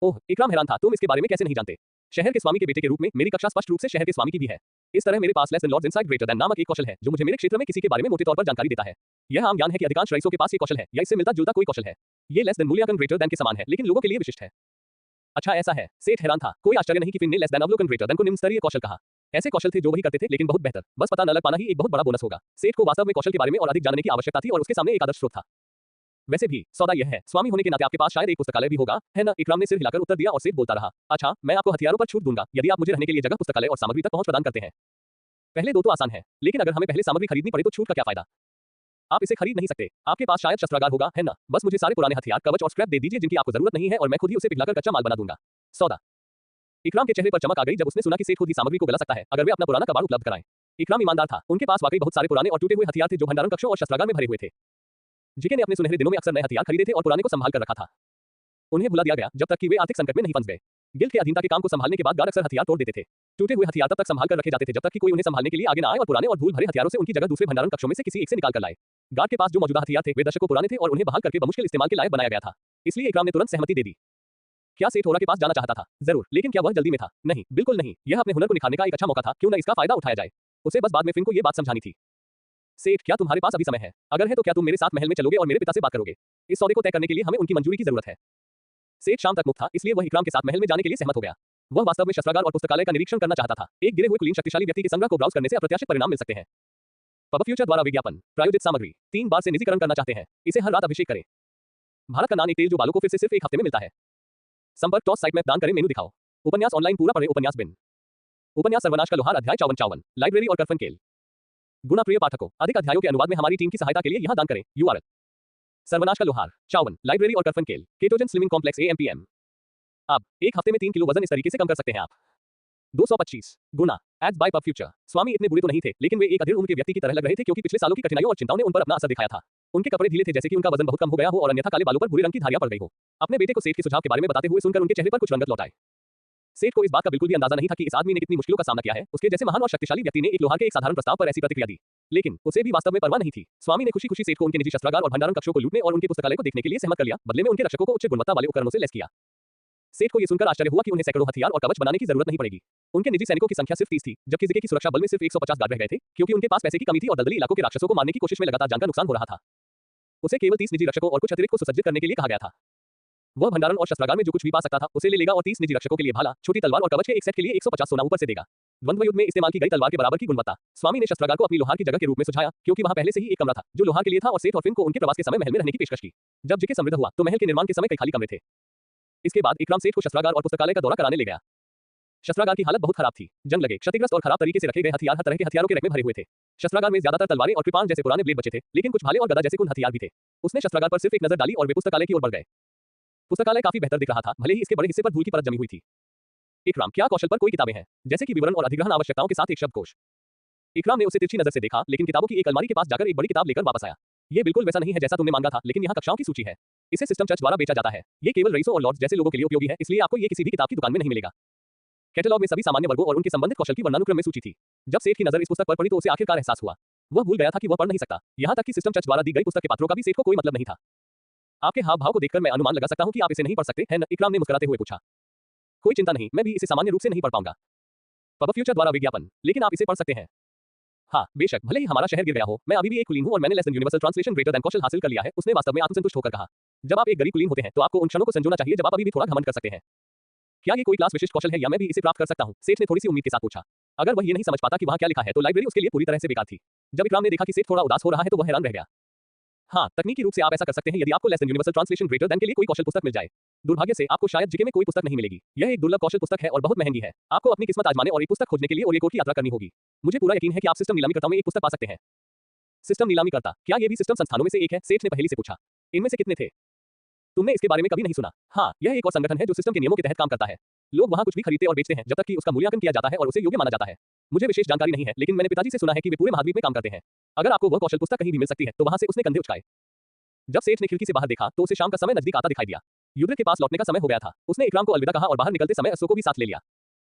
ओह, इकराम हैरान था, तुम इसके बारे में कैसे नहीं जानते? शहर के स्वामी के बेटे के रूप में मेरी कक्षा स्पष्ट रूप से शहर के स्वामी की भी है। इस तरह मेरे पास less than lords inside greater than नामक एक कौशल है जो मुझे मेरे क्षेत्र में किसी के बारे में मोटे तौर पर जानकारी देता है। यह आम ज्ञान है कि अधिकांश रईसों के पास ये कौशल है या इससे मिलता जुलता कोई कौशल है। ये लेस देन मूल्यांकन ग्रेटर देन के समान है, लेकिन लोगों के लिए विशिष्ट है। अच्छा ऐसा है, सेठ हैरान था। कोई आश्चर्य नहीं कि फिन ने लेस देन अवलोकन ग्रेटर देन को निम्न स्तरीय कौशल कहा। ऐसे कौशल थे जो वही करते थे, लेकिन बहुत बेहतर। बस पता न लग पाना ही एक बहुत बड़ा बोनस होगा। सेठ को वास्तव में कौशल के बारे में और अधिक जानने की आवश्यकता थी और उसके सामने एक आदर्श स्रोत था। वैसे भी सौदा यह है, स्वामी होने के नाते आपके पास शायद एक पुस्तकालय भी होगा, है ना? इकराम ने सिर हिलाकर उत्तर दिया और सेठ बोलता रहा, अच्छा, मैं आपको हथियारों पर छूट दूंगा यदि आप मुझे रहने के लिए जगह, पुस्तकालय और सामग्री तक पहुंच प्रदान करते हैं। पहले दो तो आसान है, लेकिन अगर हमें पहले सामग्री खरीदनी पड़े तो छूट का क्या फायदा? आप इसे खरीद नहीं सकते। आपके पास शायद शस्त्रागार होगा, है ना? बस मुझे सारे पुराने हथियार, कवच और स्क्रैप दे दीजिए जिनकी आपको जरूरत नहीं है और मैं खुद ही उसे पिघलाकर कच्चा माल बना दूंगा। सौदा। इकराम के चेहरे पर चमक आ गई जब उसने सुना कि सेठ खुद ही सामग्री को गला सकता है अगर वे अपना पुराना कबाड़ उपलब्ध कराएं। इकराम ईमानदार था, उनके पास वाकई बहुत सारे पुराने और टूटे हुए हथियार थे जो भंडारण कक्षों और शस्त्रागार में भरे हुए थे। जिके ने अपने सुनहरे दिनों में अक्सर नए हथियार खरीदे थे और पुराने को संभाल कर रखा था। उन्हें भुला दिया गया जब तक कि वे आर्थिक संकट में नहीं फंस गए। गिल्ड के अधीनता के काम को संभालने के बाद गार्ड अक्सर हथियार तोड़ देते थे। टूटे हुए हथियार तब तक संभाल कर रखे जाते थे जब तक कि कोई उन्हें संभालने के लिए आगे न आए और पुराने और धूल भरे हथियारों से उनकी जगह दूसरे भंडारण कक्षों में से किसी एक से निकाल कर लाए। गार्ड के पास जो मौजूदा हथियार थे वे दशकों पुराने थे और उन्हें बहाल करके बमुश्किल इस्तेमाल के लायक बनाया गया था। इसलिए इकराम ने तुरंत सहमति दे दी। क्या सेठ होरा के पास जाना चाहता था? जरूर, लेकिन क्या वह जल्दी में था? नहीं, बिल्कुल नहीं। यह अपने हुनर को निखारने का एक अच्छा मौका था, क्यों न इसका फायदा उठाया जाए। उसे बस बाद में फिन को यह बात समझानी थी। सेठ, क्या तुम्हारे पास अभी समय है? अगर है तो क्या तुम मेरे साथ महल में चलोगे और मेरे पिता से बात करोगे? इस सौदे को तय करने के लिए हमें उनकी मंजूरी की जरूरत है। सेठ शाम तक मुक्त था, इसलिए वह इकराम के साथ महल में जाने के लिए सहमत हो गया। वह वास्तव में शस्त्रागार और पुस्तकालय का निरीक्षण करना चाहता था। एक गिरे हुए कुलीन शक्तिशाली व्यक्ति के संग्रह को ब्राउज करने से अप्रत्याशित परिणाम मिल सकते हैं। पब फ्यूचर द्वारा विज्ञापन प्रायोजित सामग्री 3 बार से निजीकरण करना चाहते हैं, इसे हर रात अभिषेक करें। भारत का नान एक तेल जो बालों को फिर से सिर्फ एक हफ्ते में मिलता है। संपर्क टॉस साइट में दान करें, मेनू दिखाओ। उपन्यास ऑनलाइन पूरा पढ़े। उपन्यास बिन। उपन्यास सर्वनाश का लोहार अध्याय 54 लाइब्रेरी और करफन केल। गुना प्रिय पाठकों, अधिक अध्यायों के अनुवाद में हमारी टीम की सहायता के लिए यहां दान करें। URL सर्वनाश का लोहार 54 लाइब्रेरी और करफन केल केटोजन स्लिमिंग कॉम्प्लेक्स AMPM। अब 1 हफ्ते में 3 किलो वजन इस तरीके से कम कर सकते हैं आप। 225 गुना एड्स बाय पब फ्यूचर। स्वामी इतने बुरे तो नहीं थे, लेकिन वे एक अधीर उम्र के व्यक्ति की तरह लग रहे थे क्योंकि पिछले सालों की कठिनाइयों और चिंताओं ने उन पर अपना असर दिखाया था। उनके कपड़े ढीले थे जैसे कि उनका वजन बहुत कम हो गया हो और अन्यथा काले बालों पर भूरे रंग की धारियां पड़ गई हो। अपने बेटे को सेठ के सुझाव के बारे में बताते हुए सुनकर उनके चेहरे पर कुछ रंगत लौट आए। सेठ को इस बात का बिल्कुल भी अंदाजा नहीं था कि इस आदमी ने कितनी मुश्किलों का सामना किया है। उसके जैसे महान और शक्तिशाली व्यक्ति ने एक लोहार के एक साधारण प्रस्ताव पर ऐसी प्रतिक्रिया दी, लेकिन उसे भी वास्तव में परवाह नहीं थी। स्वामी ने खुशी-खुशी सेठ को उनके निजी शस्त्रागार और भंडारण कक्षों को लूटने और उनके पुस्तकालय को देखने के लिए सहमत कर लिया। बदले में उनके रक्षकों को उच्च गुणवत्ता वाले उपकरणों से लैस किया। सेठ को यह सुनकर आश्चर्य हुआ कि उन्हें सैकड़ों हथियार और कवच बनाने की जरूरत नहीं पड़ेगी। उनके निजी सैनिकों की संख्या सिर्फ 30 थी, जबकि जिके की सुरक्षा बल में सिर्फ 150 गार्ड रह गए थे, क्योंकि उनके पास पैसे की कमी थी और दलदली इलाकों के राक्षसों को मारने की कोशिश में लगातार जान का नुकसान हो रहा था। उसे केवल 30 निजी रक्षकों और कुछ अतिरिक्त को सुसज्जित करने के लिए कहा गया था। वह भंडारण और शस्त्रागार में जो कुछ भी पा सकता था उसे ले लेगा और 30 निजी रक्षकों के लिए भाला, छोटी तलवार और कवच के एक सेट के लिए 150 सोना ऊपर से देगा। द्वंद्व युद्ध में इस्तेमाल की गई तलवार के बराबर की गुणवत्ता। स्वामी ने शस्त्रागार को अपनी लोहार की जगह के रूप में सुझाया, क्योंकि वहां पहले से ही एक कमरा था जो लोहार के लिए था और सेठ और फिन को उनके प्रवास के समय महल में रहने की पेशकश की। जब जिके समृद्ध हुआ तो महल के निर्माण के समय कई खाली कमरे थे। इसके बाद इकराम सेठ को शस्त्रागार और पुस्तकालय का दौरा कराने ले गया। शस्त्रागार की हालत बहुत खराब थी। जंग लगे, क्षतिग्रस्त और खराब तरीके से रखे गए हथियार हर तरह के हथियारों के रैक में भरे हुए थे। शस्त्रागार में ज्यादातर तलवारें और कृपाण जैसे पुराने ब्लेड बचे थे, लेकिन कुछ भाले और गदा जैसे कुछ हथियार भी थे। उसने शस्त्रागार पर सिर्फ एक नजर डाली और वे पुस्तकालय की ओर बढ़ गए। पुस्तकालय काफी बेहतर दिख रहा था, भले ही इसके बड़े हिस्से पर धूल की परत जमी हुई थी। इकराम, क्या कौशल पर कोई किताबें हैं, जैसे कि विवरण और अधिग्रहण आवश्यकताओं के साथ एक शब्दकोश। इकराम ने उसे तिरछी नजर से देखा, लेकिन किताबों की एक अलमारी के पास जाकर एक बड़ी किताब लेकर वापस आया। ये बिल्कुल वैसा नहीं है जैसा तुमने मांगा था, लेकिन यहाँ कक्षाओं की सूची है। इसे सिस्टम चर्च द्वारा बेचा जाता है। ये केवल रईसों और लॉर्ड्स जैसे लोगों के लिए उपयोगी है, इसलिए आपको ये किसी भी किताब की दुकान में नहीं मिलेगा। कैटलॉग में सभी सामान्य वर्गों और उनके संबंधित कौशल की वर्णानुक्रम में सूची थी। जब सेठ की नजर इस पुस्तक पर पड़ी तो उसे आखिरकार एहसास हुआ। वह भूल गया था कि वह पढ़ नहीं सकता। यहाँ तक कि सिस्टम चर्च द्वारा दी गई पुस्तक के पात्रों का भी सेठ को कोई मतलब नहीं था। आपके हाव भाव को देखकर मैं अनुमान लगा सकता हूँ कि आप इसे नहीं पढ़ सकते हैं न? इकराम ने मुस्कुराते हुए पूछा। कोई चिंता नहीं, मैं भी इसे सामान्य रूप से नहीं पढ़ पाऊंगा। पब फ्यूचर द्वारा विज्ञापन, लेकिन आप इसे पढ़ सकते हैं। हाँ बेशक, भले ही हमारा शहर गिर गया हो, मैं अभी भी एक कुलीन हूँ और मैंने less than universal translation greater than कौशल हासिल कर लिया है। उसने वास्तव में आत्मसंतुष्ट होकर कहा। जब आप एक गरीब कुलीन होते हैं तो आपको उन क्षणों को संजोना चाहिए जब आप अभी भी थोड़ा घमंड कर सकते हैं। क्या ये कोई क्लास विशिष्ट कौशल है या मैं भी इसे प्राप्त कर सकता हूँ? सेठ ने थोड़ी सी उम्मीद के साथ पूछा। अगर वह ये नहीं समझ पाता कि वहाँ क्या लिखा है तो लाइब्रेरी उसके लिए पूरी तरह से बेकार थी। जब इकराम ने देखा कि सेठ थोड़ा उदास हो रहा है तो वह हैरान रह गया। हाँ, तकनीकी रूप से आप ऐसा कर सकते हैं यदि आपको less than universal translation greater then के लिए कोई कौशल पुस्तक मिल जाए। दुर्भाग्य से आपको शायद जिके में कोई पुस्तक नहीं मिलेगी। यह एक दुर्लभ कौशल पुस्तक है और बहुत महंगी है। आपको अपनी किस्मत आजमाने और एक पुस्तक खोजने के लिए ओरिएकोट की यात्रा करनी होगी। मुझे पूरा यकीन है कि आप सिस्टम नीलामीकर्ताओं में एक पुस्तक पा सकते हैं। सिस्टम नीलामीकर्ता, क्या ये भी सिस्टम संस्थानों में से एक है? सेठ ने पहेली से पूछा। इनमें से कितने थे? तुमने इसके बारे में कभी नहीं सुना? हाँ, यह एक और संगठन है जो सिस्टम के नियमों के तहत काम करता है। लोग वहाँ कुछ भी खरीदते और बेचते हैं जब तक कि उसका मूल्यांकन किया जाता है और उसे योग्य माना जाता है। मुझे विशेष जानकारी नहीं है, लेकिन मैंने पिताजी से सुना है कि वे पूरे महाद्वीप में काम करते हैं। अगर आपको वह कौशल पुस्तक कहीं भी मिल सकती है तो वहाँ से उसने कंधे उचकाए। जब सेठ ने खिड़की से बाहर देखा तो उसे शाम का समय नजदीक आता दिखाई दिया। युद्ध के पास लौटने का समय हो गया था। उसने इकराम को अलविदा कहा और बाहर निकलते समय असो को भी साथ ले लिया।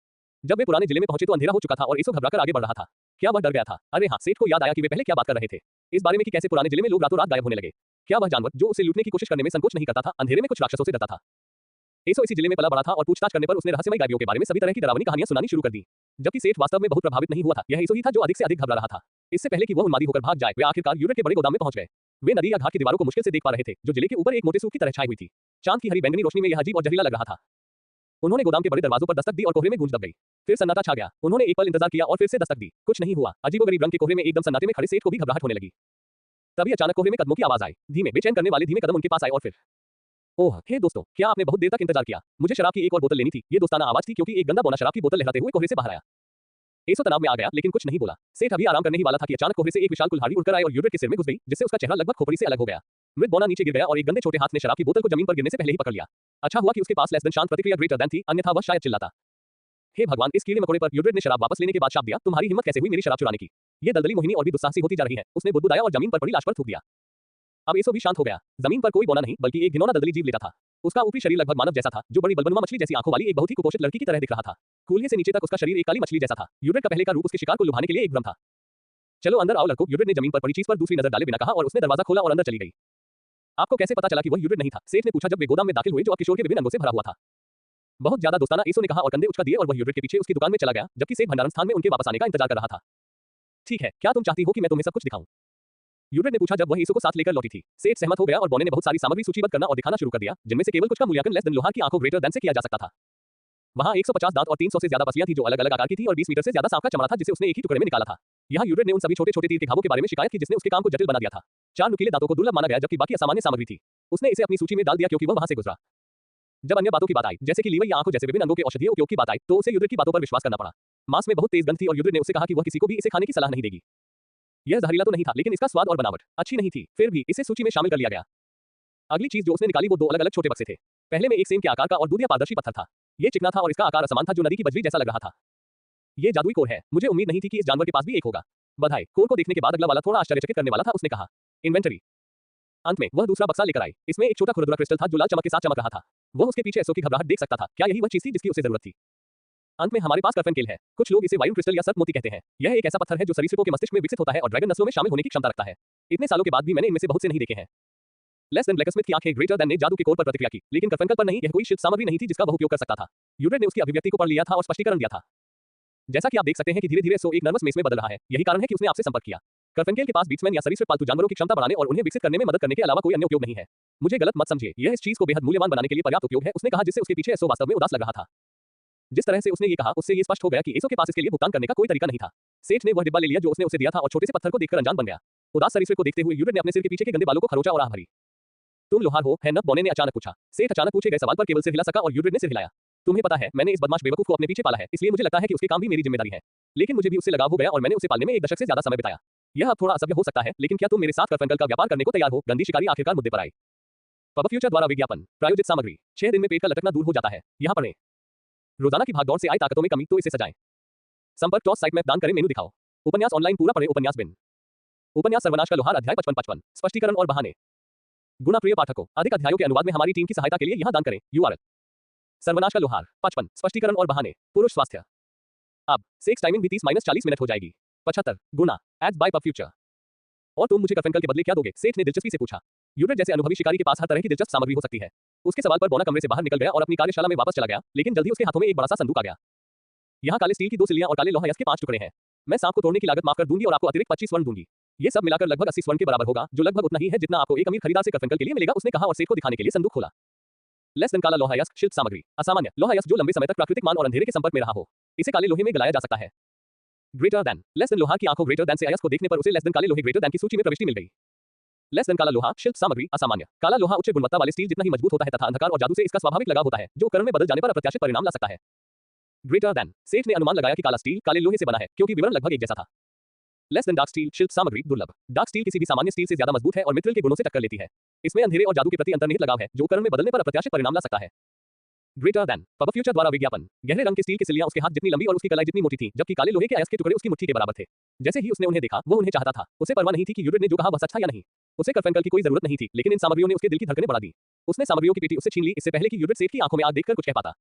जब वे पुराने जिले में पहुंचे तो अंधेरा हो चुका था और इसो घबराकर आगे बढ़ रहा था। क्या वह डर गया था? अरे हाँ, सेठ को याद आया कि वे पहले क्या बात कर रहे थे। इस बारे में कि कैसे पुराने जिले में लोग रातों रात गायब होने लगे। क्या वह जानवर जो उसे लूटने की कोशिश करने में संकोच नहीं करता था, अंधेरे में कुछ राक्षसों से डरता था? एसो इसी जिले में पला बड़ा था और पूछताछ करने पर उसने रहस्यमय गायबियों के बारे में सभी तरह की डरावनी कहानियां सुनानी शुरू कर दी। जबकि सेठ वास्तव में बहुत प्रभावित नहीं हुआ था, यह एसो ही था जो अधिक से अधिक घबरा रहा था। इससे पहले कि वह उन्मादी होकर भाग जाए, वे आखिरकार यूरोप के बड़े गोदाम में पहुंच गए। वे नदी या घाट की दीवारों को मुश्किल से देख पा रहे थे, जो जिले के ऊपर एक मोटे सूख की तरह छाई हुई थी। चांद की हरी बैंगनी रोशनी में यह अजीब और जहरीला लग रहा था। उन्होंने गोदाम के बड़े दरवाजों पर दस्तक दी और कोहरे में गूंज दब गई। फिर सन्नाटा छा गया। उन्होंने एक पल इंतजार किया और फिर से दस्तक दी। कुछ नहीं हुआ। अजीबोगरीब रंग के कोहरे में एकदम सन्नाटे में खड़े सेठ को भी घबराहट होने लगी। तभी अचानक कोहरे में कदमों की आवाज आई, धीमे बेचैन करने वाले धीमे कदम उनके पास आए और फिर ओह हे दोस्तों, क्या आपने बहुत देर तक इंतजार किया? मुझे शराब की एक और बोतल लेनी थी। ये दोस्ताना आवाज थी क्योंकि एक गंदा बौना शराब की बोतल लहराते हुए कोहरे से बाहर आया। एसो तनाव में आ गया लेकिन कुछ नहीं बोला। सेठ अभी आराम करने ही वाला था कि अचानक कोहरे से एक विशाल कुल्हाड़ी उड़कर आई और यूरेट के सिर में घुस गई, जिससे उसका चेहरा लगभग खोपड़ी से अलग हो गया। मृत बौना नीचे गिर गया और एक गंदे छोटे हाथ ने शराब की बोतल को जमीन पर गिरने से पहले ही पकड़ लिया। अच्छा हुआ कि उसके पास लेस देन शांत प्रतिक्रिया ग्रेटर देन थी, अन्यथा वह शायद चिल्लाता। हे भगवान, इस कीड़े मकोड़े पर यूरेट ने शराब वापस लेने के बाद शाप दिया, तुम्हारी हिम्मत कैसे हुई मेरी शराब चुराने की? ये दलदली मोहिनी और भी दुस्साहसी होती जा रही है। उसने बुदबुदाया और जमीन पर पड़ी लाश पर थूक दिया। अब एसो भी शांत हो गया। जमीन पर कोई बौना नहीं बल्कि एक घिनौना दलदली जीव लेटा था। उसका ऊपरी शरीर लगभग मानव जैसा था, जो बड़ी बलबनुमा मछली जैसी आंखों वाली एक बहुत ही कुपोषित लड़की की तरह दिख रहा था। कूल्हे से नीचे तक उसका शरीर एक काली मछली जैसा था। यूरेट का पहले का रूप उसके शिकार को लुभाने के लिए एक भ्रम था। चलो अंदर आओ लड़कों, यूरेट ने जमीन पर पड़ी चीज पर दूसरी नजर डाले बिना कहा और उसने दरवाजा खोला और अंदर चली गई। आपको कैसे पता चला कि वह यूरेट नहीं था? सेठ ने पूछा जब वे गोदाम में दाखिल हुए जो अब किशोर के विभिन्न अंगों से भरा हुआ था। बहुत ज्यादा दोस्ताना एसो ने कहा और कंधे उचका दिए और वह यूरेट के पीछे उसकी दुकान में चला गया, जबकि सेठ भंडारण स्थान में उनके वापस आने का इंतजार कर रहा था। ठीक है, क्या तुम चाहती हो कि मैं तुम्हें सब कुछ दिखाऊं? यूरेट ने पूछा जब वह एसो को साथ लेकर लौटी थी। सेठ सहमत हो गया और बौने ने बहुत सारी सामग्री सूचीबद्ध करना और दिखाना शुरू कर दिया, जिनमें से केवल कुछ का मूल्यांकन लेस देन लोहा की आंखों ग्रेटर देन से किया जा सकता था। वहां 150 दांत और 300 से ज्यादा पसलियां थी जो अलग अलग आकार की थी और 20 मीटर से ज्यादा सांप का चमड़ा था जिसे उसने एक ही टुकड़े में निकाला था। यहाँ यूरेट ने उन सभी छोटे छोटे तीर के घावों के बारे में शिकायत की जिसने उसके काम को जटिल बना दिया था। 4 नुकीले दांतों को दुर्लभ माना गया जबकि बाकी असामान्य सामग्री थी। उसने इसे अपनी सूची में डाल दिया क्योंकि वह वहां से गुजरा। जब अन्य बातों की बात आई, जैसे कि लीवर या आंखों जैसे विभिन्न अंगों के औषधीय उपयोग की बात आई, तो उसे यूरेट की बातों पर विश्वास करना पड़ा। मांस में बहुत तेज गंध थी और यूरेट ने उसे कहा कि वह किसी को भी इसे खाने की सलाह नहीं देगी। यह जहरीला तो नहीं था लेकिन इसका स्वाद और बनावट अच्छी नहीं थी, फिर भी इसे सूची में शामिल कर लिया गया। अगली चीज जो उसने निकाली वो 2 अलग अलग छोटे बक्से थे। पहले में एक सेम के आकार का और दूधिया पारदर्शी पत्थर था। ये चिकना था और इसका आकार असमान था जो नदी की बजरी जैसा लग रहा था। ये जादुई कोर है, मुझे उम्मीद नहीं थी कि इस जानवर के पास भी एक होगा। बधाई। कोर को देखने के बाद अगला वाला थोड़ा आश्चर्यचकित करने वाला था, उसने कहा। इन्वेंटरी। अंत में वह दूसरा बक्सा लेकर आई। इसमें एक छोटा खुरदुरा क्रिस्टल था जो लाल चमक के साथ चमक रहा था। वह उसके पीछे एसो की घबराहट देख सकता था। क्या यही वह चीज थी जिसकी उसे जरूरत थी? अंत में हमारे पास करफेनकेल है। कुछ लोग इसे वायु क्रिस्टल या सर्प मोती कहते हैं। यह एक ऐसा पत्थर है जो सरीसृपों के मस्तिष्क में विकसित होता है और ड्रैगन नस्लों में शामिल होने की क्षमता रखता है। इतने सालों के बाद भी मैंने इनमें से बहुत से नहीं देखे हैं। लेस देन ब्लैकस्मिथ की आंखें ग्रेटर देन ने जादू के कोर पर प्रतिक्रिया की, लेकिन करफेनकेल पर नहीं। यह कोई शिल्प सामग्री नहीं थी जिसका वह उपयोग कर सकता था। यूरेट ने उसकी अभिव्यक्ति को पढ़ लिया था और स्पष्टीकरण दिया था। जैसा कि आप देख सकते हैं कि धीरे-धीरे सो एक नर्वस मेस में बदल रहा है। यही कारण है कि उसने आपसे संपर्क किया। करफेनकेल के पास बीट्समैन या सरीसृप पालतू जानवरों की क्षमता बढ़ाने और उन्हें विकसित करने में मदद करने के अलावा कोई अन्य उपयोग नहीं है। मुझे गलत मत समझिए, यह इस चीज को बेहद मूल्यवान बनाने के लिए पर्याप्त उपयोग है, उसने कहा, जिससे उसके पीछे एसो वास्तव में उदास लग रहा था। जिस तरह से उसने ये कहा उससे ये स्पष्ट हो गया कि एसो के पास इसके लिए भुगतान करने का कोई तरीका नहीं था। सेठ ने वह डिब्बा ले लिया जो उसने उसे दिया था और छोटे से पत्थर को देखकर अनजान बन गया। उदास सरीसृप को देखते हुए यूरेट ने अपने सिर के पीछे के गंदे बालों को खरोंचा और आह भरी। तुम लोहार हो, है न? बौने ने अचानक पूछा। सेठ अचानक पूछे गए सवाल पर केवल सिर हिला सका और यूरेट ने सिर हिलाया। तुम्हें पता है, मैंने इस बदमाश बेवकूफ को अपने पीछे पाला है, इसलिए मुझे लगता है कि उसके काम भी मेरी जिम्मेदारी है। लेकिन मुझे भी उससे लगाव हो गया और मैंने उसे पालने में 1 दशक से ज्यादा समय बिताया। यह अब थोड़ा असभ्य हो सकता है, लेकिन क्या तुम मेरे साथ करफेनकेल का व्यापार करने को तैयार हो? गंदी शिकारी आखिरकार मुद्दे पर आई। पब फ्यूचर द्वारा विज्ञापन प्रायोजित सामग्री। 6 दिन में पेट का लटकना दूर हो जाता है। यहाँ पढ़ें। रोजाना की भागदौड़ से आई ताकतों में कमी तो इसे सजाएं। संपर्क टॉस साइट में दान करें, मेनू दिखाओ। उपन्यास ऑनलाइन पूरा पढ़ें। उपन्यास बिन। उपन्यास सर्वनाश का लोहार अध्याय 55 स्पष्टीकरण और बहाने। गुना प्रिय पाठकों, अधिक अध्यायों के अनुवाद में हमारी टीम की सहायता के लिए यहाँ दान करें। URL। सर्वनाश का लोहार 55 स्पष्टीकरण और बहाने। पुरुष स्वास्थ्य। अब सेक्स टाइमिंग भी 30-40 मिनट हो जाएगी। 75 गुना एड्स बाय पब फ्यूचर। और तुम मुझे करफेनकेल के बदले क्या दोगे? सेठ ने दिलचस्पी से पूछा। यूरेट जैसे अनुभवी शिकारी के पास हर तरह की दिलचस्प सामग्री हो सकती है। उसके सवाल पर बौना कमरे से बाहर निकल गया और अपनी कार्यशाला में वापस चला गया, लेकिन जल्दी उसके हाथों में एक बड़ा सा संदूक आ गया। यहाँ काले स्टील की 2 सिल्लियां और काले लोहा यस्क के 5 टुकड़े हैं। मैं सांप को तोड़ने की लागत माफ कर दूंगी और आपको अतिरिक्त 25 स्वर्ण दूंगी। ये सब मिलाकर लगभग 80 स्वर्ण के बराबर होगा, जो लगभग उतना ही है जितना आपको एक अमीर खरीदार से करफेनकेल के लिए मिलेगा, उसने कहा और सेठ को दिखाने के लिए संदूक खोला। लेस देन काला लोहा यस्क शिल्प सामग्री। असामान्य लोहा यस्क जो लंबे समय तक प्राकृतिक मान और अंधेरे के संपर्क में रहा हो। इसे काले लोहे में गलाया जा सकता है। ग्रेटर देन लेस देन लोहा की आंखों ग्रेटर देन से अयस्क को देखने पर उसे लेस देन काले लोहे ग्रेटर देन की सूची में प्रविष्टि मिल गई। लेस देन काला लोहा शिल्प सामग्री। असामान्य काला लोहा उच्च गुणवत्ता वाले स्टील जितना ही मजबूत होता है तथा अंधकार और जादू से इसका स्वाभाविक लगाव होता है, जो उपकरण में बदल जाने पर अप्रत्याशित परिणाम ला सकता है। ग्रेटर देन सेठ ने अनुमान लगाया कि काला स्टील काले लोहे से बना है क्योंकि विवरण लगभग एक जैसा था। लेस देन डार्क स्टील शिल्प सामग्री। दुर्लभ डार्क स्टील किसी भी सामान्य स्टील से ज्यादा मजबूत है और मिथ्रिल के गुणों से टक्कर लेती है। इसमें अंधेरे और जादू के प्रति अंतर्निहित लगाव है, जो उपकरण में बदलने पर अप्रत्याशित परिणाम ला सकता है। ग्रेटर देन पब फ्यूचर द्वारा विज्ञापन। गहरे रंग के स्टील की सिल्लियां उसके हाथ जितनी लंबी और उसकी कलाई जितनी मोटी थी, जबकि काले लोहे के अयस्क के टुकड़े उसकी मुट्ठी के बराबर थे। जैसे ही उसने उन्हें देखा, वो उन्हें चाहता था। उसे परवाह नहीं थी कि यूरेट ने जो कहा वह सच था या नहीं। उसे करफेनकेल की कोई जरूरत नहीं थी, लेकिन इन सामग्रियों ने उसके दिल की धड़कनें बढ़ा दी। उसने सामग्रियों की पेटी उससे छीन ली इससे पहले कि यूरेट सेठ की आंखों में आग देखकर कुछ कह पाता।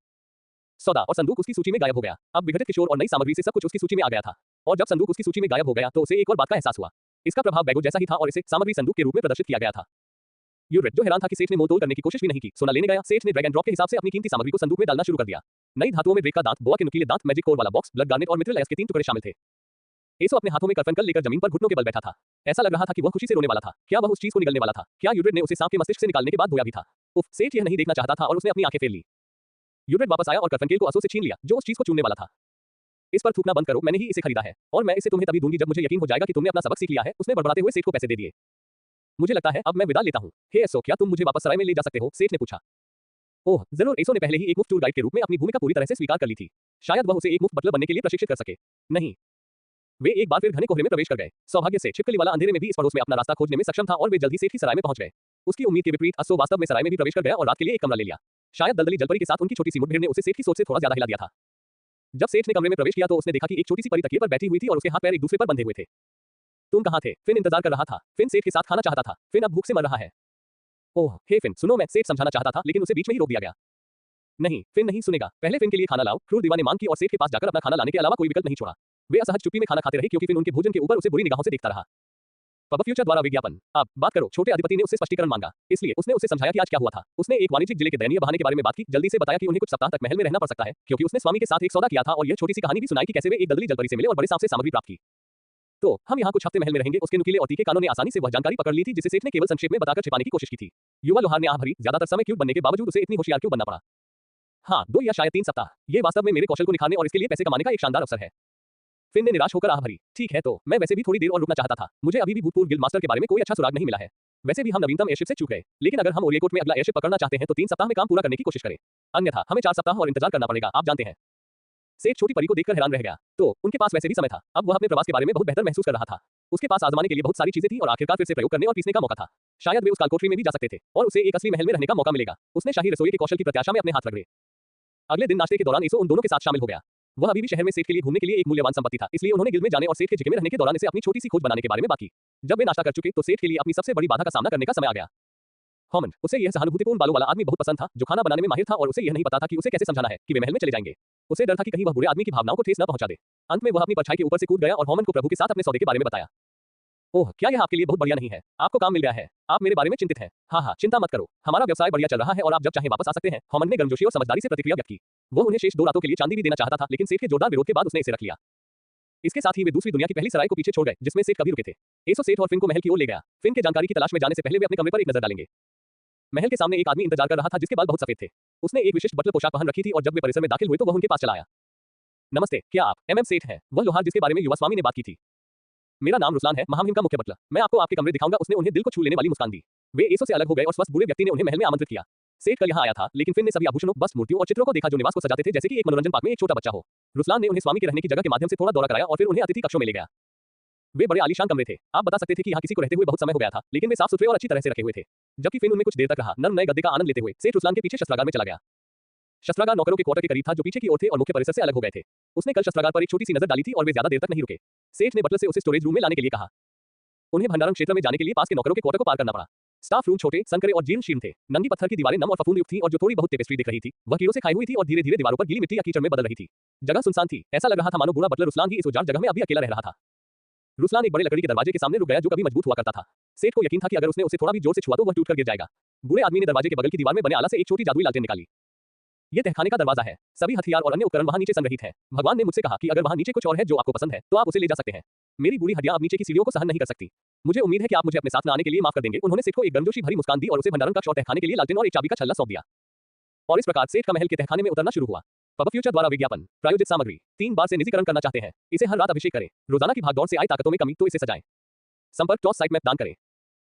सौदा और संदूक उसकी सूची में गायब हो गया। अब विघटित किशोर और नई सामग्री से सब कुछ उसकी सूची में आ गया था। और जब संदूक उसकी सूची में गायब हो गया तो उसे एक और बात का एहसास हुआ। इसका प्रभाव बैगो जैसा ही था और इसे सामग्री संदूक के रूप में प्रदर्शित किया गया था। यूरेट जो हैरान था कि सेठ ने मोल-तोल करने की कोशिश भी नहीं की, सोना लेने गया। सेठ ने ड्रैग एंड ड्रॉप के हिसाब से अपनी कीमती सामग्री को संदूक में डालना शुरू कर दिया। नई धातुओं में ड्रेक का दांत, बोआ के नुकीले दांत, मैजिक कोर वाला बॉक्स, ब्लड गार्नेट और मिथ्रिल अयस्क के 3 टुकड़े शामिल थे। एसो अपने हाथों में करफेनकेल लेकर जमीन पर घुटनों के बल बैठा था। ऐसा लग रहा था कि वह खुशी से रोने वाला था। क्या वह उस चीज को निगलने वाला था? क्या यूरेट ने उसे सांप के मस्तिष्क से निकालने के बाद धोया भी था? उफ, सेठ यह नहीं देखना चाहता था और उसने अपनी आंखें फेर ली। यूरेट वापस आया और करफेनकेल को आंसू से छीन लिया, जो उस चीज को चूमने वाला था। इस पर थूकना बंद करो, मैंने ही इसे खरीदा है और मैं इसे तुम्हें तभी दूंगी जब मुझे यकीन हो जाएगा कि तुमने अपना सबक सीख लिया है। उसने बड़बड़ाते हुए सेठ को पैसे दे दिए। मुझे लगता है अब मैं विदा लेता हूँ। हे एसो, क्या तुम मुझे वापस सराय में ले जा सकते हो? सेठ ने पूछा। ओह जरूर। एसो ने पहले ही एक मुफ्त टूर गाइड के रूप में अपनी भूमिका पूरी तरह से स्वीकार कर ली थी। शायद वह उसे एक मुफ्त बटलर बनने के लिए प्रशिक्षित कर सके। नहीं। वे एक बार फिर घने कोहरे में प्रवेश कर गए। सौभाग्य से छिपकली वाला अंधेरे में भी इस पड़ोस में अपना रास्ता खोजने में सक्षम था और वे जल्द ही सेठ की सराय में पहुंच गए। उसकी उम्मीद के विपरीत असो वास्तव में सराय में भी प्रवेश कर गया और रात के लिए एक कमरा ले लिया। शायद दलदली जलपरी के साथ उनकी छोटी सी मुठभेड़ ने उसे सेठ की सोच से थोड़ा ज्यादा हिला दिया था। जब सेठ ने कमरे में प्रवेश किया तो उसने देखा कि एक छोटी सी परी तकिए पर बैठी हुई थी और उसके हाथ पैर एक दूसरे पर बंधे हुए थे। तुम कहाँ थे? फिन इंतजार कर रहा था। फिन सेठ के साथ खाना चाहता था। फिन अब भूख से मर रहा है। ओह हे फिन, सुनो, मैं सेठ समझाना चाहता था लेकिन उसे बीच में ही रोक दिया गया। नहीं, फिन नहीं सुनेगा। पहले फिन के लिए खाना लाओ। क्रूर दीवा ने मांग की और सेठ के पास जाकर अपना खाना लाने के अलावा कोई विकल्प नहीं छोड़ा। वे असहज चुप्पी में खाना खाते रहे क्योंकि फिन उनके भोजन के ऊपर उसे बुरी निगाहों से देखता रहा। पब फ्यूचर द्वारा विज्ञापन। अब बात करो। छोटे अधिपति ने उससे स्पष्टीकरण मांगा, इसलिए उसने उसे समझाया कि आज क्या हुआ था। उसने एक वाणिज्यिक जिले के दयनीय बहाने के बारे में बात की, जल्दी से बताया कि उन्हें कुछ सप्ताह तक महल में रहना पड़ सकता है क्योंकि उसने स्वामी के साथ एक सौदा किया था और यह छोटी सी कहानी भी सुनाई कि कैसे वे एक दलदली जलपरी से मिले और बड़े सांप से सामग्री प्राप्त की। तो हम यहाँ कुछ हफ्ते महल में रहेंगे। उसके नुकीले और तीखे कानों ने आसानी से वह जानकारी पकड़ ली थी जिसे सेठ ने केवल संक्षेप में बताकर छिपाने की कोशिश की थी। युवा लोहार ने आह भरी, ज्यादातर समय क्यूट बनने के बावजूद उसे इतनी होशियार क्यों बनना पड़ा? हाँ, 2 या शायद 3 सप्ताह। ये वास्तव में मेरे कौशल को निखारने और इसके लिए पैसे कमाने का एक शानदार अवसर है। फिन ने निराश होकर आह भरी। ठीक है, तो मैं वैसे भी थोड़ी देर और रुकना चाहता था। मुझे अभी भी भूतपूर्व गिल्ड मास्टर के बारे में कोई अच्छा सुराग नहीं मिला है। वैसे भी हम नवीनतम एयरशिप से चूक गए, लेकिन अगर हम ओरिएकोट में अगला एयरशिप पकड़ना चाहते हैं तो 3 सप्ताह में काम पूरा करने की कोशिश करें। अन्यथा हमें 4 सप्ताह और इंतजार करना पड़ेगा, आप जानते हैं। सेठ छोटी परी को देखकर हैरान रह गया। तो उनके पास वैसे भी समय था। अब वह अपने प्रवास के बारे में बहुत बेहतर महसूस कर रहा था। उसके पास आजमाने के लिए बहुत सारी चीजें थी और आखिरकार फिर से प्रयोग करने और पीसने का मौका था। शायद वे उस कालकोठरी में भी जा सकते थे और उसे एक असली महल में रहने का मौका मिलेगा। उसने शाही रसोई के कौशल की प्रत्याशा में अपने हाथ रख दिए। अगले दिन नाश्ते के दौरान एसो उन दोनों के साथ शामिल हो गया। वह अभी भी शहर में सेठ के लिए घूमने के लिए एक मूल्यवान संपत्ति था, इसलिए उन्होंने गिल्ड में जाने और सेठ के जिके में रहने के दौरान इसे अपनी छोटी सी खोज बनाने के बारे में बात की। जब वे नाश्ता कर चुके तो सेठ के लिए अपनी सबसे बड़ी बाधा का सामना करने का समय आ गया। हॉमंड, उसे यह सहानुभूतिपूर्ण बालों वाला आदमी बहुत पसंद था जो खाना बनाने में माहिर था और उसे यह नहीं पता था कि उसे कैसे समझाना है कि वे महल में चले जाएंगे। उसे डर था कि कहीं वह बुरे आदमी की भावनाओं को ठेस न पहुंचा दे। अंत में वह अपनी परछाई के ऊपर से कूद गया और हॉमंड को प्रभु के साथ अपने सौदे के बारे में बताया। ओह, क्या यह आपके लिए बहुत बढ़िया नहीं है? आपको काम मिल गया है। आप मेरे बारे में चिंतित हैं। हाँ, चिंता मत करो, हमारा व्यवसाय बढ़िया चल रहा है और आप जब चाहें वापस आ सकते हैं। हॉमंड ने गर्मजोशी और समझदारी से प्रतिक्रिया व्यक्त की। वो उन्हें शेष 2 रातों के लिए चांदी भी देना चाहता था, लेकिन सेठ के जोरदार विरोध के बाद उसने इसे रख लिया। इसके साथ ही वे दूसरी दुनिया की पहली सराय को पीछे छोड़ गए जिसमें सेठ कभी रुके थे। एसो सेठ और फिन को महल की ओर ले गया। फिन के जानकारी की तलाश में जाने से पहले वे अपने कमरे पर एक नजर डालेंगे। महल के सामने एक आदमी इंतजार कर रहा था जिसके बाल बहुत सफेद थे। उसने एक विशिष्ट बटलर पोशाक पहन रखी थी और जब वे परिसर में दाखिल हुए तो वह उनके पास चला आया। नमस्ते, क्या आप एमएम सेठ हैं? वह लोहार जिसके बारे में युवा स्वामी ने बात की थी। मेरा नाम रुस्लान है, महामहिम का मुख्य बटलर। मैं आपको आपके कमरे दिखाऊंगा। उसने उन्हें दिल को छू लेने वाली मुस्कान दी। वे एसो से अलग हो गए और स्वस्थ बूढ़े व्यक्ति ने उन्हें महल में आमंत्रित किया। सेठ कल यहाँ आया था, लेकिन फिन ने सभी आभूषणों, बस मूर्तियों और चित्रों को देखा जो निवास को सजाते थे जैसे कि एक मनोरंजन पार्क में एक छोटा बच्चा हो। रुस्लान ने उन्हें स्वामी के रहने की जगह के माध्यम से थोड़ा दौरा कराया और फिर उन्हें अतिथि कक्षों में ले गया। वे बड़े आलीशान कमरे थे। आप बता सकते थे कि यहाँ किसी को रहते हुए बहुत समय हो गया था, लेकिन वे साफ सुथरे और अच्छी तरह से रखे हुए थे। जबकि फिन उनमें कुछ देर तक रहा, नर्म नए गद्दे का आनंद लेते हुए सेठ रुस्लान के पीछे शस्त्रागार में चला गया। शस्त्रागार नौकरों के क्वार्टर के करीब था जो पीछे की ओर थे और मुख्य परिसर से अलग हो गए थे। उसने कल शस्त्रागार पर एक छोटी सी नजर डाली थी और वे ज्यादा देर तक नहीं रुके। सेठ ने बटलर से उसे स्टोरेज रूम में लाने के लिए कहा। उन्हें भंडारण क्षेत्र में जाने के लिए पास के नौकरों के क्वार्टर को पार करना पड़ा। स्टाफ रूम छोटे, संकरे और जीर्ण शीर्ण थे। नंगी पत्थर की दीवारें नम और फफूंद युक्त थीं और जो थोड़ी बहुत टेपेस्ट्री दिख रही थी वह कीड़ों से खाई हुई थी और धीरे धीरे दीवारों पर गीली मिट्टी या कीचड़ में बदल रही थी। जगह सुनसान थी। ऐसा लग रहा था मानो बूढ़ा बटलर रुस्लान ही इस उजाड़ जगह में अभी अकेला रह रहा था। रुस्लान एक बड़े लकड़ी के दरवाजे के सामने रुक गया जो कभी मजबूत हुआ करता था। सेठ को यकीन था कि अगर उसने उसे थोड़ा भी जोर से छुआ तो वह टूटकर गिर जाएगा। बूढ़े आदमी ने दरवाजे के बगल की दीवार में बने आला से एक छोटी जादुई लालटेन निकाली। ये तहखाने का दरवाजा है। सभी हथियार और अन्य उपकरण वहां नीचे संग्रहित हैं। भगवान ने मुझसे कहा कि अगर वहां नीचे कुछ और है जो आपको पसंद है तो आप उसे ले जा सकते हैं। मेरी बूढ़ी हड्डियां अब नीचे की सीढ़ियों को सहन नहीं कर सकती। मुझे उम्मीद है कि आप मुझे अपने साथ न आने के लिए माफ कर देंगे। उन्होंने सेठ को एक गर्मजोशी भरी मुस्कान दी और उसे भंडारण कक्ष और तहखाने के लिए लालटेन और एक चाबी का छल्ला सौंप दिया। और इस प्रकार सेठ का महल के तहखाने में उतरना शुरू हुआ। पब फ्यूचर द्वारा विज्ञापन प्रायोजित सामग्री 3 बार से निजीकरण करना चाहते हैं? इसे हर रात अभिषेक करें। रोजाना की भागदौड़ से आई ताकतों में कमी तो इसे सजाएं। संपर्क टॉस साइट में दान करें।